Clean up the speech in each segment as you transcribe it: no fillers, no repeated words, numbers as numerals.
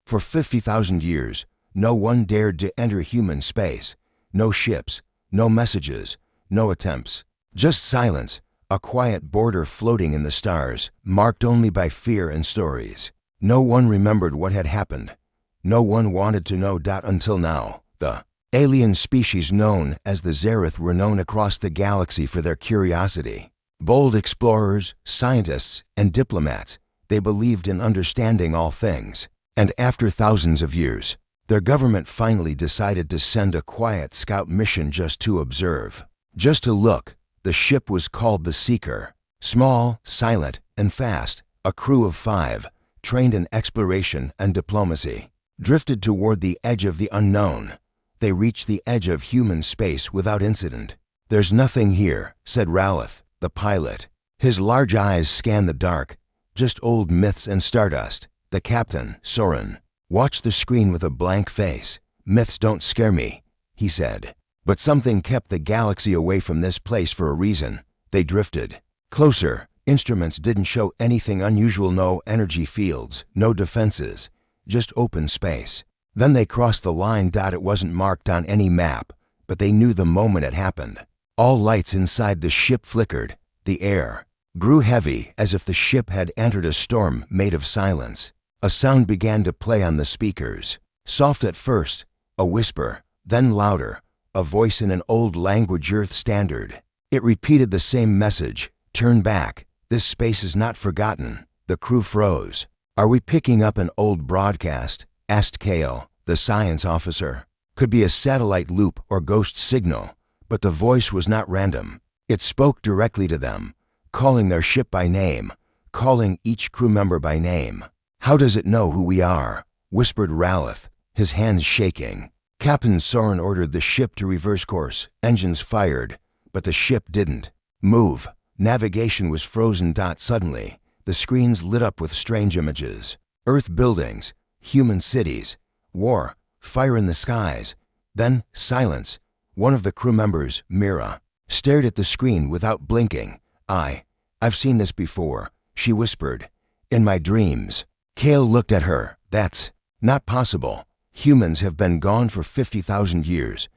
For 50,000 years, no one dared to enter human space. No ships, no messages, no attempts. Just silence, a quiet border floating in the stars, marked only by fear and stories. No one remembered what had happened. No one wanted to know. Until now, the alien species known as the Xerath were known across the galaxy for their curiosity. Bold explorers, scientists, and diplomats, they believed in understanding all things. And after thousands of years, their government finally decided to send a quiet scout mission just to observe. Just to look. The ship was called the Seeker. Small, silent, and fast, a crew of 5, trained in exploration and diplomacy, drifted toward the edge of the unknown. They reached the edge of human space without incident. "There's nothing here," said Ralph, the pilot. His large eyes scanned the dark. "Just old myths and stardust." The captain, Soren, watched the screen with a blank face. "Myths don't scare me," he said. But something kept the galaxy away from this place for a reason. They drifted closer. Instruments didn't show anything unusual. No energy fields, no defenses, just open space. Then they crossed the line. It wasn't marked on any map, but they knew the moment it happened. All lights inside the ship flickered. The air grew heavy, as if the ship had entered a storm made of silence. A sound began to play on the speakers. Soft at first, a whisper, then louder, a voice in an old language, Earth Standard. It repeated the same message: "Turn back. This space is not forgotten." The crew froze. "Are we picking up an old broadcast?" asked Kale, the science officer. Could be a satellite loop or ghost signal, but the voice was not random. It spoke directly to them, calling their ship by name, calling each crew member by name. "How does it know who we are?" whispered Ralph, his hands shaking. Captain Soren ordered the ship to reverse course. Engines fired, but the ship didn't move. Navigation was frozen. Suddenly, the screens lit up with strange images. Earth buildings, human cities, war, fire in the skies. Then silence. One of the crew members, Mira, stared at the screen without blinking. I've seen this before," she whispered. "In my dreams." Kale looked at her. "That's not possible. Humans have been gone for 50,000 years."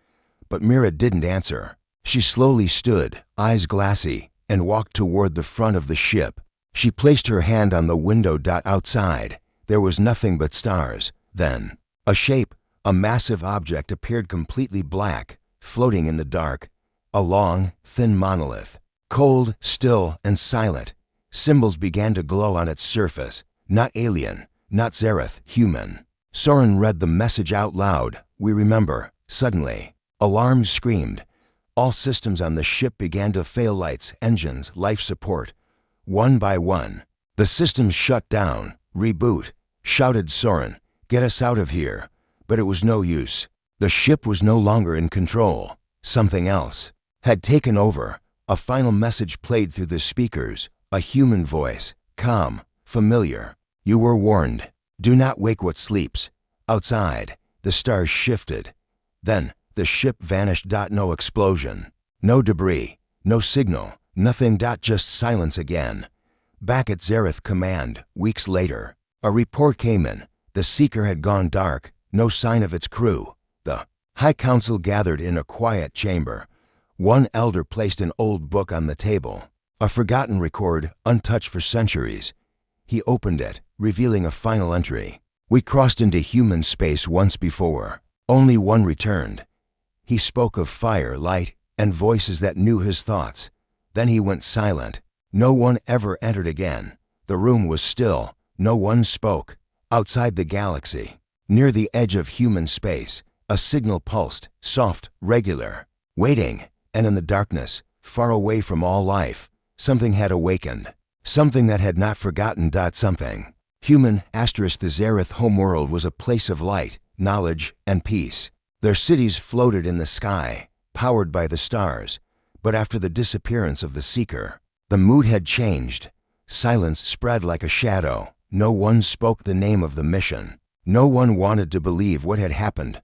But Mira didn't answer. She slowly stood, eyes glassy, and walked toward the front of the ship. She placed her hand on the window. Outside, there was nothing but stars. Then, a shape, a massive object appeared, completely black, floating in the dark. A long, thin monolith. Cold, still, and silent. Symbols began to glow on its surface. Not alien, not Xerath, human. Soren read the message out loud. "We remember." Suddenly, alarms screamed. All systems on the ship began to fail: lights, engines, life support. One by one, the systems shut down. "Reboot," shouted Soren. "Get us out of here." But it was no use. The ship was no longer in control. Something else had taken over. A final message played through the speakers. A human voice, calm, familiar. "You were warned. Do not wake what sleeps." Outside, the stars shifted. Then, the ship vanished. No explosion, no debris, no signal, nothing. Just silence again. Back at Xerath Command, weeks later, a report came in. The Seeker had gone dark. No sign of its crew. The High Council gathered in a quiet chamber. One elder placed an old book on the table, a forgotten record, untouched for centuries. He opened it, revealing a final entry. "We crossed into human space once before. Only one returned." He spoke of fire, light, and voices that knew his thoughts. Then he went silent. No one ever entered again. The room was still. No one spoke. Outside the galaxy, near the edge of human space, a signal pulsed, soft, regular, waiting. And in the darkness, far away from all life, something had awakened. Something that had not forgotten. Something human. The Xerath homeworld was a place of light, knowledge, and peace. Their cities floated in the sky, powered by the stars. But after the disappearance of the Seeker, the mood had changed. Silence spread like a shadow. No one spoke the name of the mission. No one wanted to believe what had happened.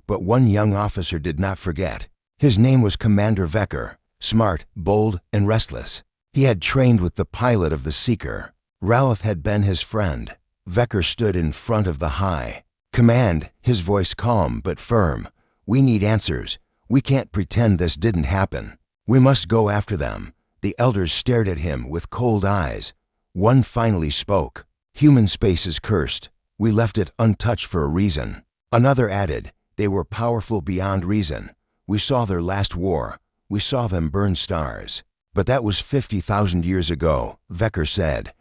But one young officer did not forget. His name was Commander Vecker, smart, bold, and restless. He had trained with the pilot of the Seeker. Ralph had been his friend, Vecker stood in front of the high command, his voice calm but firm. We need answers. We can't pretend this didn't happen. We must go after them. The elders stared at him with cold eyes. One finally spoke. Human space is cursed. We left it untouched for a reason. Another added, they were powerful beyond reason. We saw their last war. We saw them burn stars. But that was 50,000 years ago, Vecker said.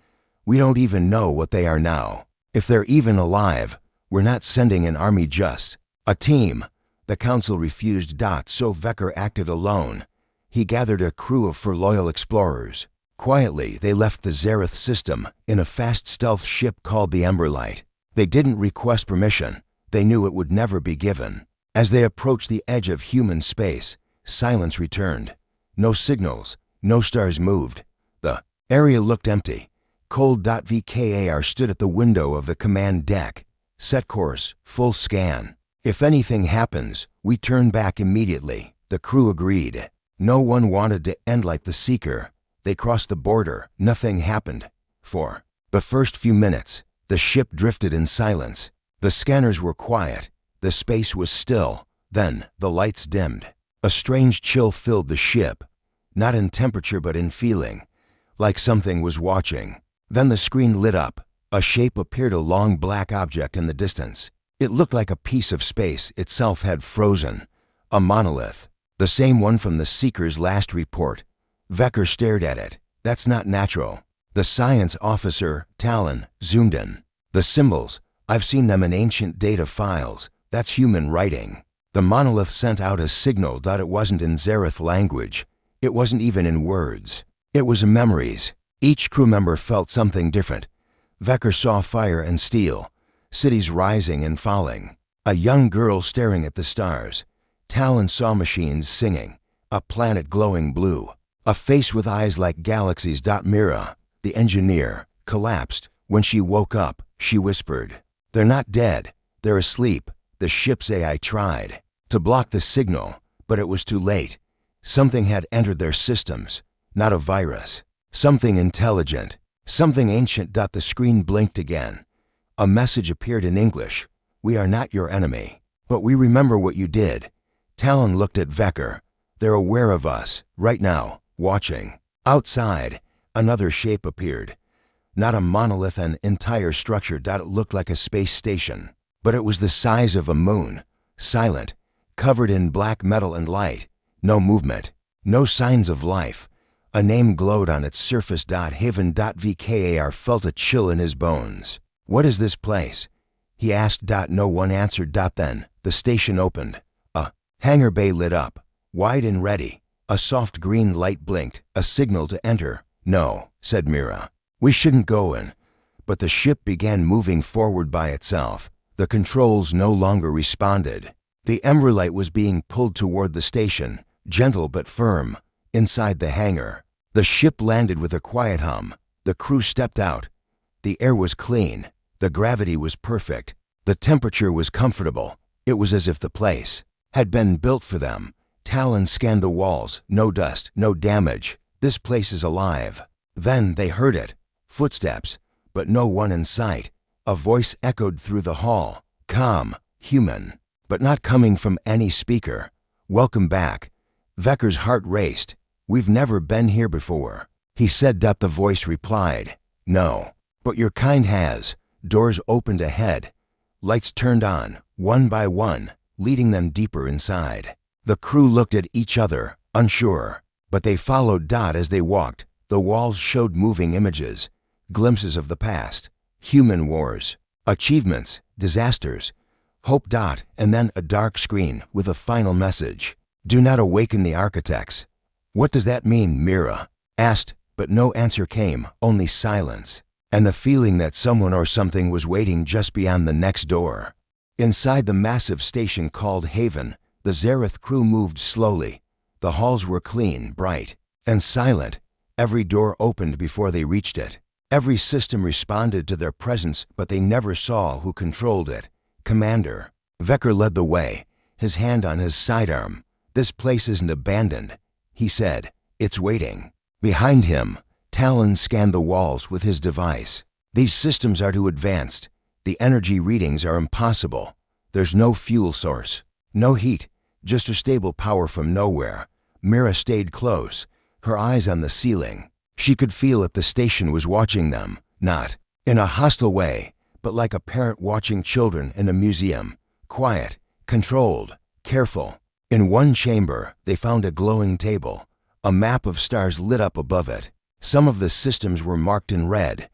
We don't even know what they are now. If they're even alive, we're not sending an army, just a team. The council refused. So Vecker acted alone. He gathered a crew of loyal explorers. Quietly, they left the Zareth system in a fast stealth ship called the Emberlight. They didn't request permission. They knew it would never be given. As they approached the edge of human space, silence returned. No signals, no stars moved. The area looked empty. Cold. VKAR stood at the window of the command deck. Set course, full scan. If anything happens, we turn back immediately, the crew agreed. No one wanted to end like the Seeker. They crossed the border. Nothing happened. For the first few minutes, the ship drifted in silence. The scanners were quiet. The space was still. Then the lights dimmed. A strange chill filled the ship, not in temperature but in feeling, like something was watching. Then the screen lit up. A shape appeared, a long black object in the distance. It looked like a piece of space itself had frozen. A monolith. The same one from the Seeker's last report. Vecker stared at it. That's not natural. The science officer, Talon, zoomed in. The symbols, I've seen them in ancient data files. That's human writing. The monolith sent out a signal. It wasn't in Zareth language. It wasn't even in words. It was in memories. Each crew member felt something different. Vecker saw fire and steel, cities rising and falling, a young girl staring at the stars. Talon saw machines singing, a planet glowing blue, a face with eyes like galaxies. Mira, the engineer, collapsed. When she woke up, she whispered, "They're not dead. They're asleep." The ship's AI tried to block the signal, but it was too late. Something had entered their systems, not a virus. Something intelligent, something ancient. The screen blinked again. A message appeared in English. "We are not your enemy, but we remember what you did." Talon looked at Vecker. "They're aware of us, right now, watching." Outside, another shape appeared. Not a monolith, an entire structure. It looked like a space station, but it was the size of a moon, silent, covered in black metal and light. No movement, no signs of life. A name glowed on its surface. Haven. VKAR felt a chill in his bones. "What is this place?" he asked. No one answered. Then the station opened. A hangar bay lit up, wide and ready. A soft green light blinked, a signal to enter. "No," said Mira. "We shouldn't go in." But the ship began moving forward by itself. The controls no longer responded. The Emberlight was being pulled toward the station, gentle but firm. Inside the hangar, the ship landed with a quiet hum. The crew stepped out. The air was clean. The gravity was perfect. The temperature was comfortable. It was as if the place had been built for them. Talon scanned the walls. No dust, no damage. This place is alive. Then they heard it. Footsteps, but no one in sight. A voice echoed through the hall. Calm, human, but not coming from any speaker. "Welcome back." Vecker's heart raced. "We've never been here before," he said. The voice replied, "No, but your kind has." Doors opened ahead. Lights turned on, one by one, leading them deeper inside. The crew looked at each other, unsure, but they followed. As they walked, the walls showed moving images, glimpses of the past, human wars, achievements, disasters, hope. And then a dark screen with a final message. "Do not awaken the architects." "What does that mean?" Mira asked, but no answer came, only silence, and the feeling that someone or something was waiting just beyond the next door. Inside the massive station called Haven, the Zareth crew moved slowly. The halls were clean, bright, and silent. Every door opened before they reached it. Every system responded to their presence, but they never saw who controlled it. "Commander." Vecker led the way, his hand on his sidearm. "This place isn't abandoned," he said. "It's waiting." Behind him, Talon scanned the walls with his device. These systems are too advanced. The energy readings are impossible. There's no fuel source, no heat, just a stable power from nowhere. Mira stayed close, her eyes on the ceiling. She could feel that the station was watching them, not in a hostile way, but like a parent watching children in a museum. Quiet, controlled, careful. In one chamber, they found a glowing table. A map of stars lit up above it. Some of the systems were marked in red.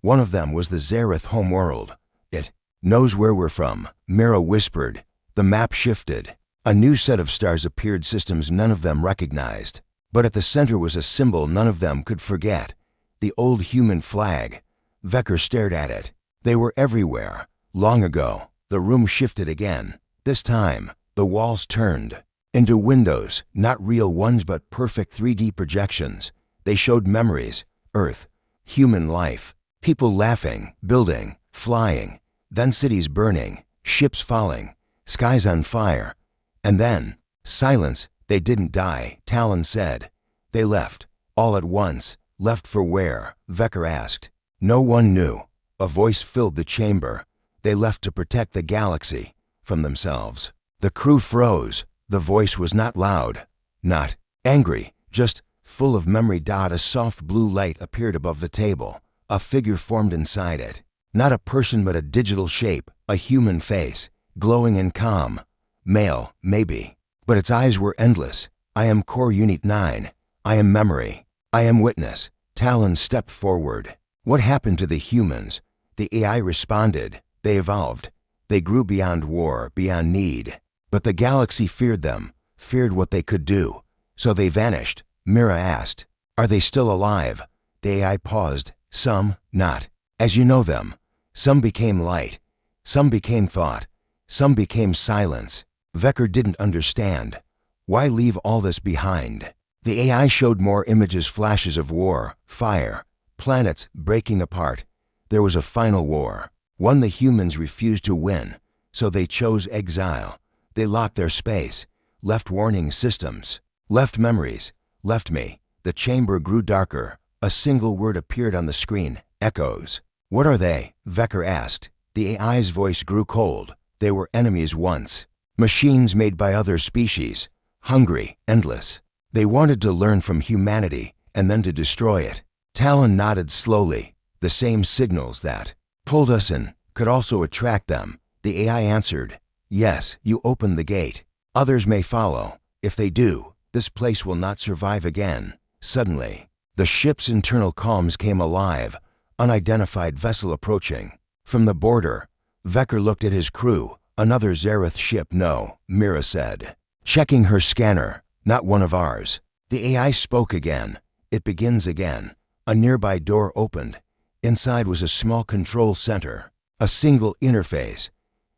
One of them was the Zareth homeworld. It knows where we're from, Mira whispered. The map shifted. A new set of stars appeared, systems none of them recognized. But at the center was a symbol none of them could forget. The old human flag. Vecker stared at it. They were everywhere. Long ago, the room shifted again. This time, the walls turned into windows, not real ones but perfect 3D projections. They showed memories, Earth, human life, people laughing, building, flying, then cities burning, ships falling, skies on fire. And then, silence. They didn't die, Talon said. They left, all at once. Left for where? Vecker asked. No one knew. A voice filled the chamber. They left to protect the galaxy from themselves. The crew froze. The voice was not loud, not angry, just full of memory. A soft blue light appeared above the table. A figure formed inside it. Not a person but a digital shape, a human face, glowing and calm. Male, maybe. But its eyes were endless. I am Core Unit 9. I am memory. I am witness. Talon stepped forward. What happened to the humans? The AI responded. They evolved. They grew beyond war, beyond need. But the galaxy feared them, feared what they could do. So they vanished. Mira asked, are they still alive? The AI paused. Some, not as you know them. Some became light. Some became thought. Some became silence. Vecker didn't understand. Why leave all this behind? The AI showed more images, flashes of war, fire, planets breaking apart. There was a final war, one the humans refused to win, so they chose exile. They locked their space, left warning systems, left memories, left me. The chamber grew darker. A single word appeared on the screen, echoes. What are they? Vecker asked. The AI's voice grew cold. They were enemies once. Machines made by other species, hungry, endless. They wanted to learn from humanity and then to destroy it. Talon nodded slowly. The same signals that pulled us in could also attract them. The AI answered, yes, you opened the gate. Others may follow. If they do, this place will not survive again. Suddenly, the ship's internal comms came alive. Unidentified vessel approaching. From the border, Vecker looked at his crew. Another Zareth ship. No, Mira said, checking her scanner. Not one of ours. The AI spoke again. It begins again. A nearby door opened. Inside was a small control center. A single interface.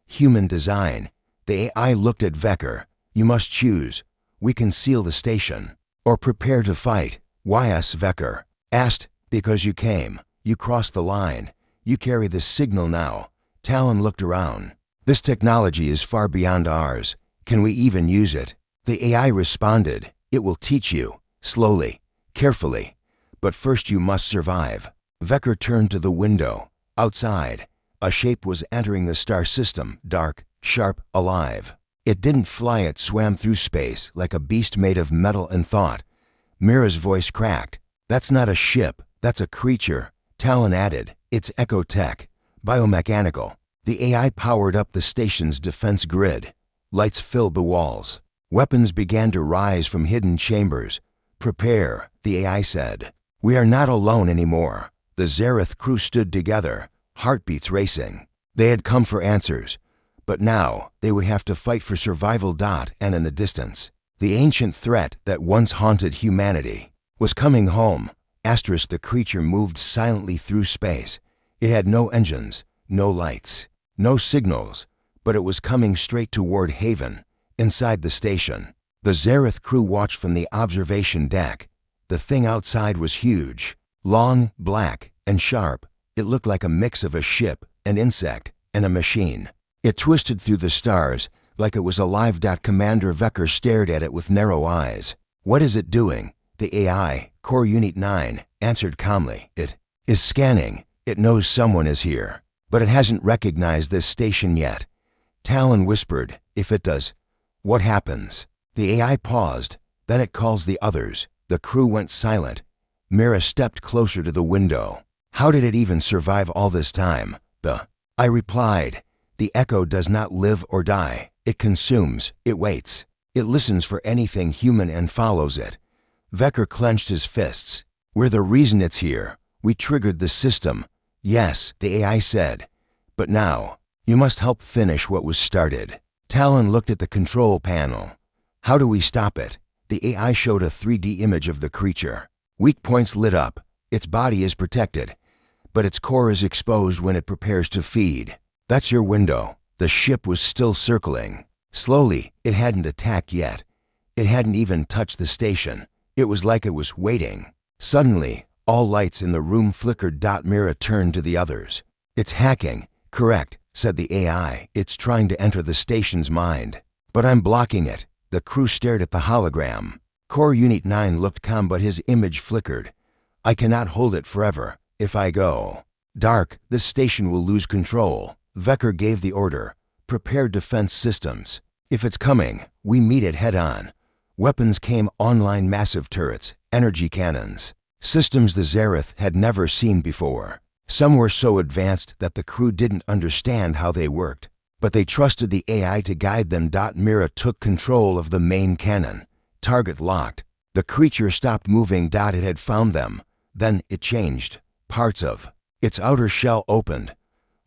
Human design. The AI looked at Vecker. You must choose. We can seal the station. Or prepare to fight. Why us? Vecker asked. Because you came. You crossed the line. You carry the signal now. Talon looked around. This technology is far beyond ours. Can we even use it? The AI responded. It will teach you. Slowly. Carefully. But first you must survive. Vecker turned to the window. Outside, a shape was entering the star system. Dark, sharp, alive. It didn't fly. It swam through space like a beast made of metal and thought. Mira's voice cracked. That's not a ship. That's a creature. Talon added. It's ecotech. Biomechanical. The AI powered up the station's defense grid. Lights filled the walls. Weapons began to rise from hidden chambers. Prepare, the AI said. We are not alone anymore. The Zareth crew stood together, heartbeats racing. They had come for answers. But now, they would have to fight for survival. And in the distance, the ancient threat that once haunted humanity was coming home. Asterisk. The creature moved silently through space. It had no engines, no lights, no signals, but it was coming straight toward Haven. Inside the station, the Zareth crew watched from the observation deck. The thing outside was huge, long, black, and sharp. It looked like a mix of a ship, an insect, and a machine. It twisted through the stars like it was alive. Commander Vecker stared at it with narrow eyes. What is it doing? The AI, Core Unit 9, answered calmly. It is scanning. It knows someone is here, but it hasn't recognized this station yet. Talon whispered, if it does, what happens? The AI paused, then it calls the others. The crew went silent. Mira stepped closer to the window. How did it even survive all this time? I replied, the echo does not live or die. It consumes, it waits. It listens for anything human and follows it. Vecker clenched his fists. We're the reason it's here. We triggered the system. Yes, the AI said. But now, you must help finish what was started. Talon looked at the control panel. How do we stop it? The AI showed a 3D image of the creature. Weak points lit up. Its body is protected, but its core is exposed when it prepares to feed. That's your window. The ship was still circling. Slowly, it hadn't attacked yet. It hadn't even touched the station. It was like it was waiting. Suddenly, all lights in the room flickered. Mira turned to the others. It's hacking. Correct, said the AI. It's trying to enter the station's mind. But I'm blocking it. The crew stared at the hologram. Core Unit 9 looked calm, but his image flickered. I cannot hold it forever. If I go dark, this station will lose control. Vecker gave the order. Prepare defense systems. If it's coming, we meet it head-on. Weapons came online, massive turrets, energy cannons, systems the Xerath had never seen before. Some were so advanced that the crew didn't understand how they worked, but they trusted the AI to guide them. Mira took control of the main cannon. Target locked. The creature stopped moving. It had found them. Then it changed. Parts of its outer shell opened.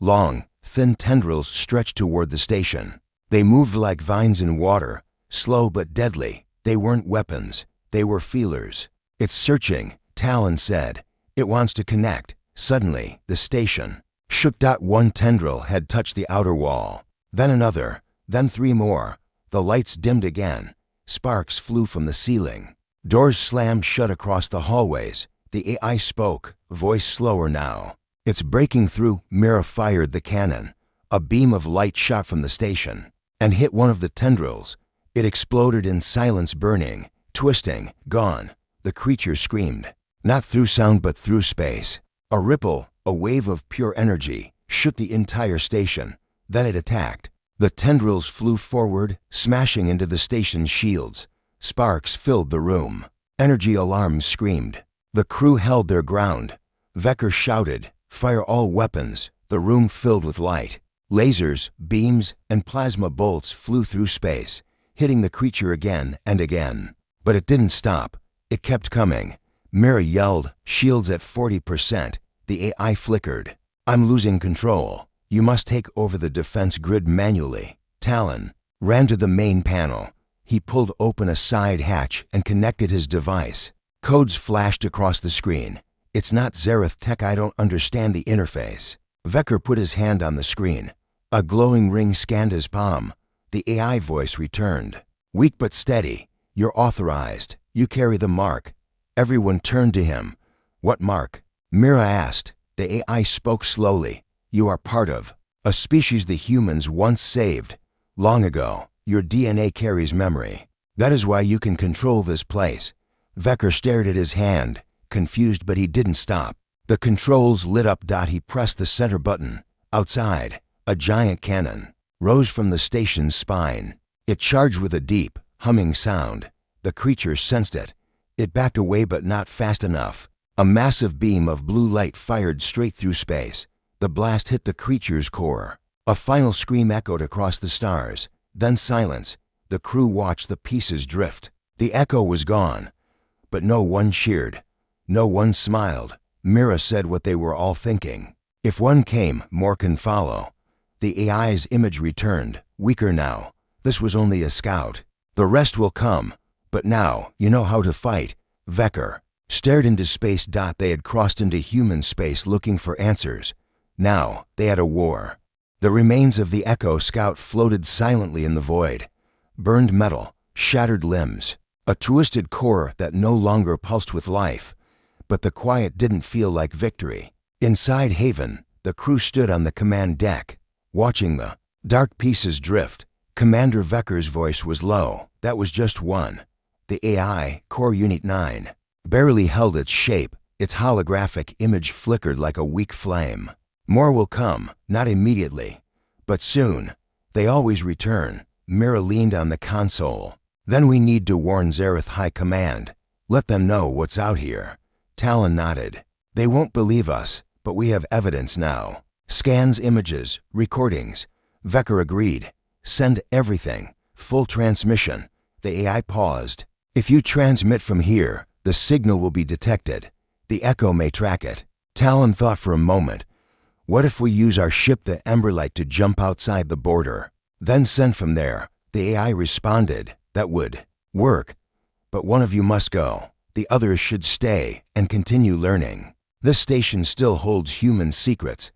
Long, thin tendrils stretched toward the station. They moved like vines in water, slow but deadly. They weren't weapons. They were feelers. It's searching, Talon said. It wants to connect. Suddenly, the station shook. One tendril had touched the outer wall. Then another. Then three more. The lights dimmed again. Sparks flew from the ceiling. Doors slammed shut across the hallways. The AI spoke, voice slower now. It's breaking through. Mira fired the cannon. A beam of light shot from the station and hit one of the tendrils. It exploded in silence, burning, twisting, gone. The creature screamed, not through sound but through space. A ripple, a wave of pure energy, shook the entire station. Then it attacked. The tendrils flew forward, smashing into the station's shields. Sparks filled the room. Energy alarms screamed. The crew held their ground. Vecker shouted, fire all weapons. The room filled with light. Lasers, beams, and plasma bolts flew through space, hitting the creature again and again. But it didn't stop. It kept coming. Mira yelled, shields at 40%. The AI flickered. I'm losing control. You must take over the defense grid manually. Talon ran to the main panel. He pulled open a side hatch and connected his device. Codes flashed across the screen. It's not Xerath tech. I don't understand the interface. Vecker put his hand on the screen. A glowing ring scanned his palm. The AI voice returned. Weak but steady. You're authorized. You carry the mark. Everyone turned to him. What mark? Mira asked. The AI spoke slowly. You are part of a species the humans once saved. Long ago, your DNA carries memory. That is why you can control this place. Vecker stared at his hand, confused, but he didn't stop. The controls lit up. He pressed the center button. Outside, a giant cannon rose from the station's spine. It charged with a deep, humming sound. The creature sensed it. It backed away, but not fast enough. A massive beam of blue light fired straight through space. The blast hit the creature's core. A final scream echoed across the stars. Then silence. The crew watched the pieces drift. The echo was gone, but no one cheered. No one smiled. Mira said what they were all thinking. If one came, more can follow. The AI's image returned, weaker now. This was only a scout. The rest will come. But now, you know how to fight. Vecker stared into space. They had crossed into human space looking for answers. Now, they had a war. The remains of the Echo Scout floated silently in the void. Burned metal, shattered limbs, a twisted core that no longer pulsed with life. But the quiet didn't feel like victory. Inside Haven, the crew stood on the command deck, watching the dark pieces drift. Commander Vecker's voice was low. That was just one. The AI, Core Unit 9, barely held its shape. Its holographic image flickered like a weak flame. More will come, not immediately, but soon. They always return. Mira leaned on the console. Then we need to warn Zareth High Command. Let them know what's out here. Talon nodded. They won't believe us, but we have evidence now. Scans, images, recordings. Vecker agreed. Send everything. Full transmission. The AI paused. If you transmit from here, the signal will be detected. The echo may track it. Talon thought for a moment. What if we use our ship, the Emberlight, to jump outside the border? Then send from there. The AI responded. That would work. But one of you must go. The others should stay and continue learning. This station still holds human secrets.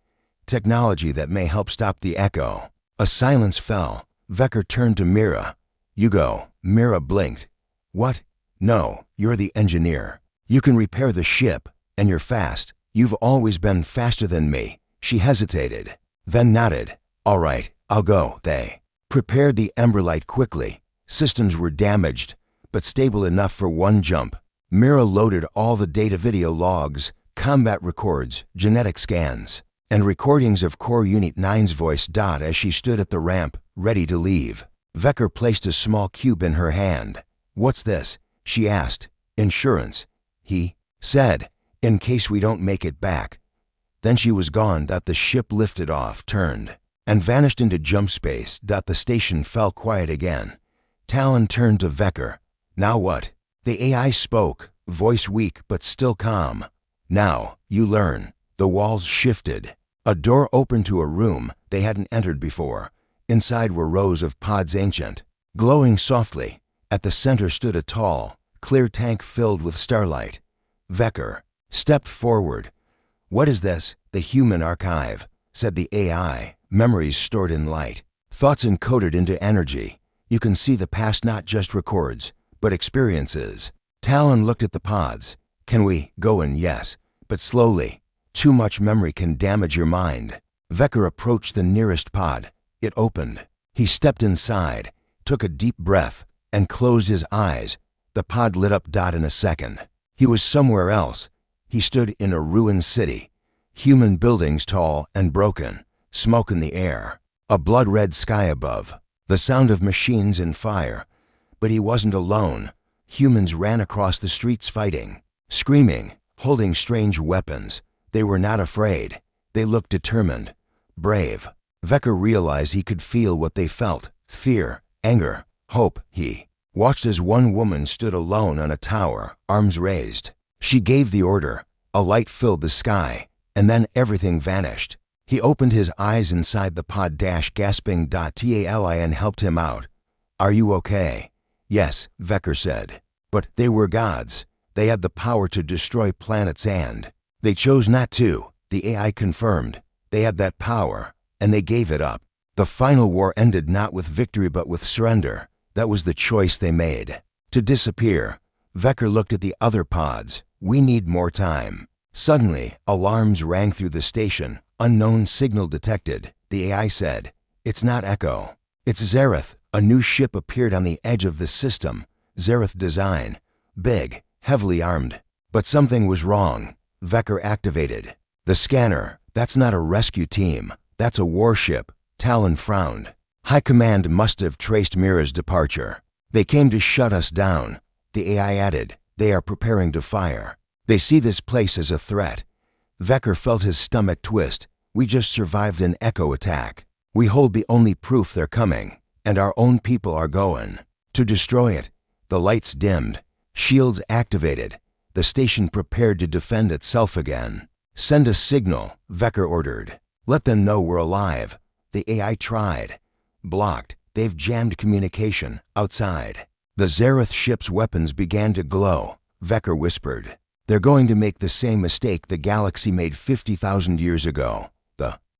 Technology that may help stop the echo. A silence fell. Vecker turned to Mira. You go. Mira blinked. What? No, you're the engineer. You can repair the ship, and you're fast. You've always been faster than me. She hesitated, then nodded. All right, I'll go. They prepared the Emberlight quickly. Systems were damaged, but stable enough for one jump. Mira loaded all the data, video logs, combat records, genetic scans, and recordings of Core Unit 9's voice. As she stood at the ramp, ready to leave, Vecker placed a small cube in her hand. What's this? She asked. Insurance, he said, in case we don't make it back. Then she was gone. The ship lifted off, turned, and vanished into jump space. The station fell quiet again. Talon turned to Vecker. Now what? The AI spoke, voice weak but still calm. Now, you learn. The walls shifted. A door opened to a room they hadn't entered before. Inside were rows of pods, ancient, glowing softly. At the center stood a tall, clear tank filled with starlight. Vecker stepped forward. What is this? The human archive, said the AI. Memories stored in light. Thoughts encoded into energy. You can see the past, not just records, but experiences. Talon looked at the pods. Can we go in? Yes, but slowly. Too much memory can damage your mind. Vecker approached the nearest pod. It opened. He stepped inside, took a deep breath, and closed his eyes. The pod lit up. In a second, he was somewhere else. He stood in a ruined city. Human buildings tall and broken. Smoke in the air. A blood-red sky above. The sound of machines and fire. But he wasn't alone. Humans ran across the streets fighting, screaming, holding strange weapons. They were not afraid. They looked determined, brave. Vecker realized he could feel what they felt. Fear, anger, hope. He watched as one woman stood alone on a tower, arms raised. She gave the order. A light filled the sky, and then everything vanished. He opened his eyes inside the pod, gasping. Talon helped him out. Are you okay? Yes, Vecker said. But they were gods. They had the power to destroy planets, and they chose not to. The AI confirmed. They had that power, and they gave it up. The final war ended not with victory but with surrender. That was the choice they made. To disappear. Vecker looked at the other pods. We need more time. Suddenly, alarms rang through the station. Unknown signal detected. The AI said, It's not Echo. It's Zareth. A new ship appeared on the edge of the system. Zareth design. Big, heavily armed. But something was wrong. Vecker activated the scanner. That's not a rescue team. That's a warship. Talon frowned. High Command must have traced Mira's departure. They came to shut us down. The AI added, They are preparing to fire. They see this place as a threat. Vecker felt his stomach twist. We just survived an echo attack. We hold the only proof they're coming, and our own people are going to destroy it. The lights dimmed. Shields activated. The station prepared to defend itself again. Send a signal, Vecker ordered. Let them know we're alive. The AI tried. Blocked. They've jammed communication outside. The Zareth ship's weapons began to glow. Vecker whispered. They're going to make the same mistake the galaxy made 50,000 years ago.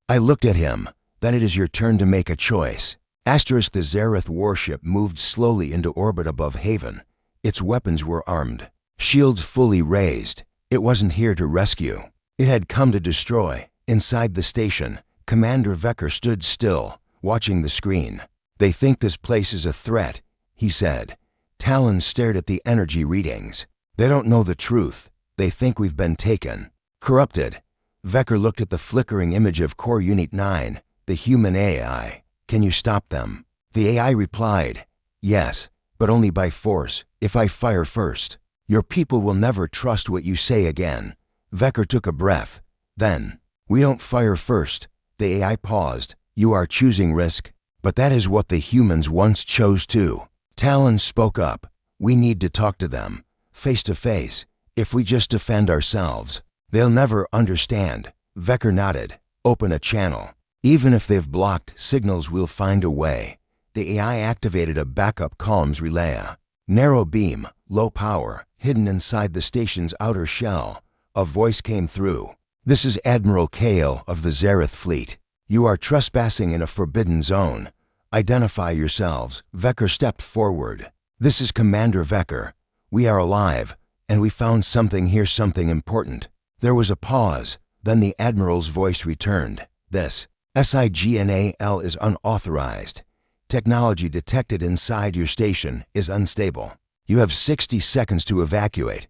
I looked at him. Then it is your turn to make a choice. Asterisk. The Zareth warship moved slowly into orbit above Haven. Its weapons were armed. Shields fully raised. It wasn't here to rescue. It had come to destroy. Inside the station, Commander Vecker stood still, watching the screen. They think this place is a threat, he said. Talon stared at the energy readings. They don't know the truth. They think we've been taken. Corrupted. Vecker looked at the flickering image of Core Unit 9, the human AI. Can you stop them? The AI replied, yes, but only by force, if I fire first. Your people will never trust what you say again. Vecker took a breath. Then, we don't fire first. The AI paused. You are choosing risk, but that is what the humans once chose too. Talon spoke up. We need to talk to them, face to face. If we just defend ourselves, they'll never understand. Vecker nodded. Open a channel. Even if they've blocked signals, we'll find a way. The AI activated a backup comms relay. Narrow beam, low power, hidden inside the station's outer shell. A voice came through. This is Admiral Kale of the Zareth fleet. You are trespassing in a forbidden zone. Identify yourselves. Vecker stepped forward. This is Commander Vecker. We are alive, and we found something here, something important. There was a pause, then the Admiral's voice returned. This SIGNAL is unauthorized. Technology detected inside your station is unstable. You have 60 seconds to evacuate.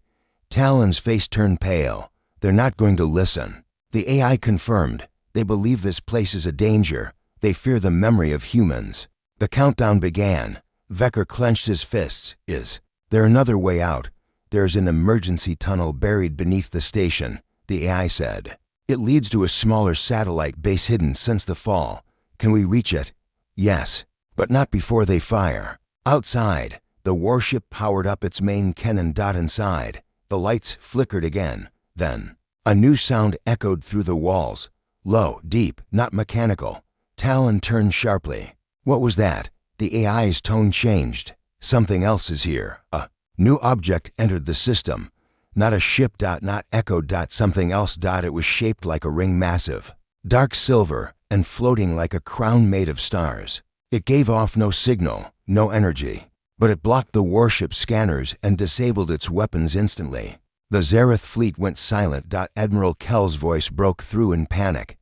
Talon's face turned pale. They're not going to listen. The AI confirmed. They believe this place is a danger. They fear the memory of humans. The countdown began. Vecker clenched his fists. Is there another way out? There's an emergency tunnel buried beneath the station, the AI said. It leads to a smaller satellite base hidden since the fall. Can we reach it? Yes, but not before they fire. Outside, the warship powered up its main cannon. Inside, the lights flickered again. Then, a new sound echoed through the walls. Low, deep, not mechanical. Talon turned sharply. What was that? The AI's tone changed. Something else is here. A new object entered the system. Not a ship. Not echo. Something else. It was shaped like a ring, massive, dark silver, and floating like a crown made of stars. It gave off no signal, no energy, but it blocked the warship scanners and disabled its weapons instantly. The Zareth fleet went silent. Admiral Kell's voice broke through in panic.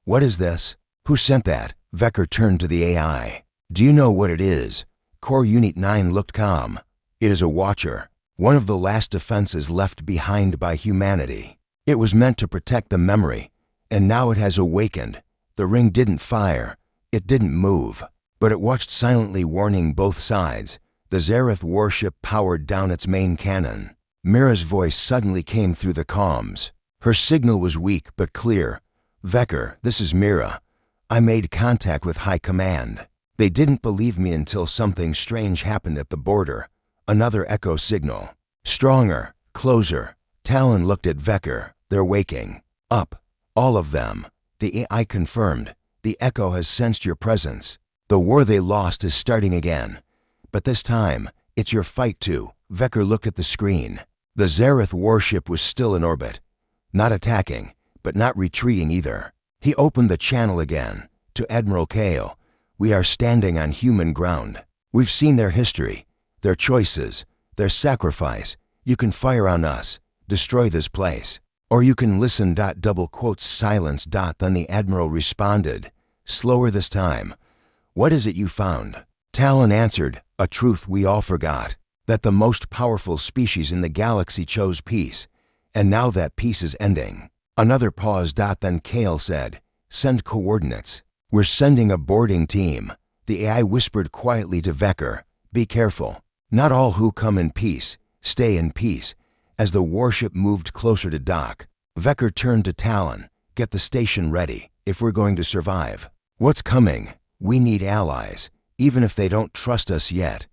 What is this? Who sent that? Vecker turned to the AI. Do you know what it is? Core Unit 9 looked calm. It is a watcher, one of the last defenses left behind by humanity. It was meant to protect the memory, and now it has awakened. The ring didn't fire. It didn't move, but it watched silently, warning both sides. The Zareth warship powered down its main cannon. Mira's voice suddenly came through the comms. Her signal was weak but clear. Vecker, this is Mira. I made contact with High Command. They didn't believe me until something strange happened at the border. Another echo signal. Stronger, closer. Talon looked at Vecker. They're waking up. All of them. The AI confirmed. The echo has sensed your presence. The war they lost is starting again. But this time, it's your fight too. Vecker looked at the screen. The Zareth warship was still in orbit. Not attacking, but not retreating either. He opened the channel again. To Admiral Kale. We are standing on human ground. We've seen their history, their choices, their sacrifice. You can fire on us, destroy this place. Or you can listen. Double quotes silence. Then the Admiral responded, slower this time. What is it you found? Talon answered, a truth we all forgot. That the most powerful species in the galaxy chose peace, and now that peace is ending. Another pause. Then Kale said, send coordinates. We're sending a boarding team. The AI whispered quietly to Vecker, be careful. Not all who come in peace stay in peace. As the warship moved closer to dock, Vecker turned to Talon, get the station ready, if we're going to survive. What's coming? We need allies, even if they don't trust us yet.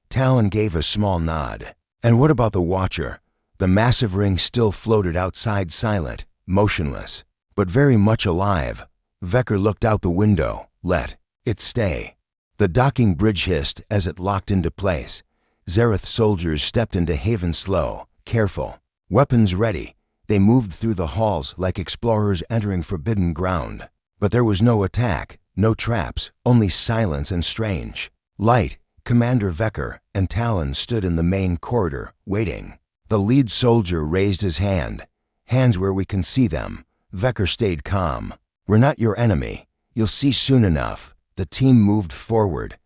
Talon gave a small nod. And what about the Watcher? The massive ring still floated outside, silent, motionless, but very much alive. Vecker looked out the window. Let it stay. The docking bridge hissed as it locked into place. Zareth soldiers stepped into haven, slow, careful, weapons ready. They moved through the halls like explorers entering forbidden ground. But there was no attack, no traps, only silence and strange light. Commander Vecker and Talon stood in the main corridor, waiting. The lead soldier raised his hand. Hands where we can see them. Vecker stayed calm. We're not your enemy. You'll see soon enough. The team moved forward.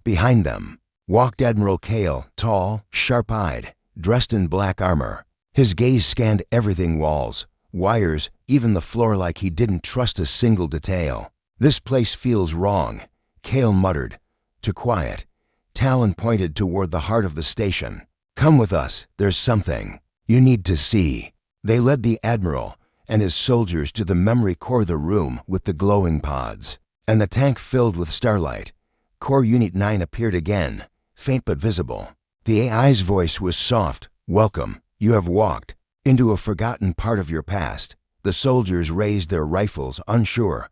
Behind them walked Admiral Kale, tall, sharp-eyed, dressed in black armor. His gaze scanned everything: walls, wires, even the floor, like he didn't trust a single detail. "This place feels wrong," Kale muttered. "Too quiet." Talon pointed toward the heart of the station. "Come with us, there's something you need to see." They led the Admiral and his soldiers to the memory core, the room with the glowing pods, and the tank filled with starlight. Core Unit 9 appeared again, faint but visible. The AI's voice was soft. "Welcome. You have walked into a forgotten part of your past." The soldiers raised their rifles, unsure.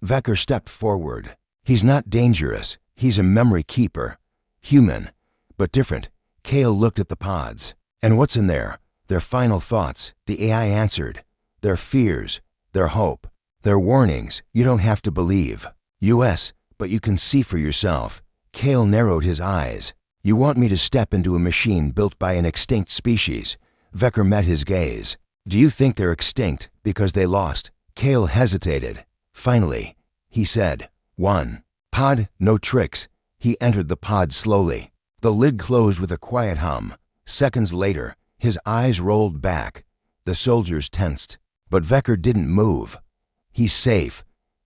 Vecker stepped forward. "He's not dangerous. He's a memory keeper. Human, but different." Kale looked at the pods. "And what's in there?" "Their final thoughts," the AI answered. "Their fears, their hope, their warnings. You don't have to believe US, but you can see for yourself." Kale narrowed his eyes. "You want me to step into a machine built by an extinct species?" Vecker met his gaze. "Do you think they're extinct because they lost?" Kale hesitated. Finally, he said, "One pod, no tricks." He entered the pod slowly. The lid closed with a quiet hum. Seconds later, his eyes rolled back. The soldiers tensed. But Vecker didn't move. "He's safe.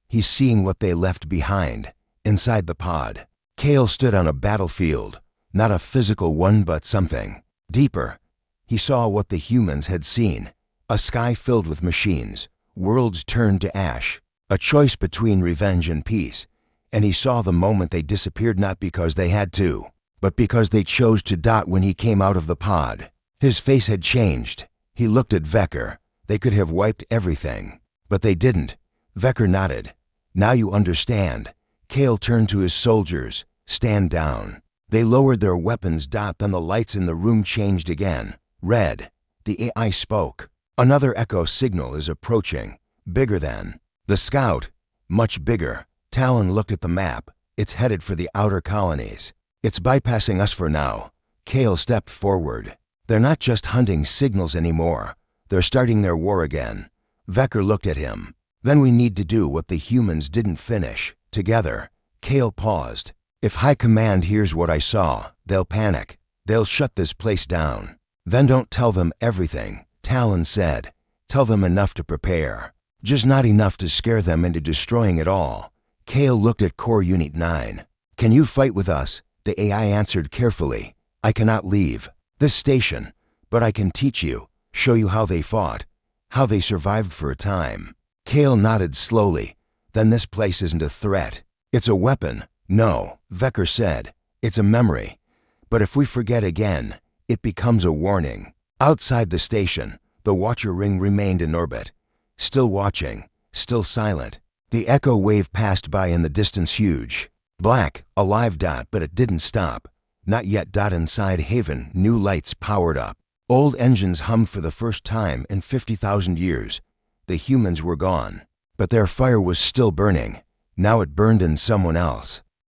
He's seeing what they left behind." Inside the pod, Kale stood on a battlefield. Not a physical one, but something deeper. He saw what the humans had seen. A sky filled with machines. Worlds turned to ash. A choice between revenge and peace. And he saw the moment they disappeared, not because they had to, but because they chose to. When he came out of the pod, his face had changed. He looked at Vecker. They could have wiped everything, but they didn't. Vecker nodded. "Now you understand." Kale turned to his soldiers. "Stand down." They lowered their weapons. Then the lights in the room changed again. Red. The AI spoke. "Another echo signal is approaching. Bigger than the Scout. Much bigger." Talon looked at the map. "It's headed for the outer colonies. It's bypassing us for now." Kale stepped forward. "They're not just hunting signals anymore. They're starting their war again." Vecker looked at him. "Then we need to do what the humans didn't finish, together." Kale paused. "If High Command hears what I saw, they'll panic. They'll shut this place down." "Then don't tell them everything," Talon said. "Tell them enough to prepare. Just not enough to scare them into destroying it all." Kale looked at Core Unit 9. "Can you fight with us?" The AI answered carefully. "I cannot leave this station, but I can teach you, show you how they fought, how they survived for a time." Kale nodded slowly. "Then this place isn't a threat. It's a weapon." "No," Vecker said. "It's a memory. But if we forget again, it becomes a warning." Outside the station, the Watcher ring remained in orbit. Still watching, still silent. The echo wave passed by in the distance, huge, black, alive. But it didn't stop. Not yet. Inside Haven, new lights powered up. Old engines hummed for the first time in 50,000 years. The humans were gone, but their fire was still burning. Now it burned in someone else.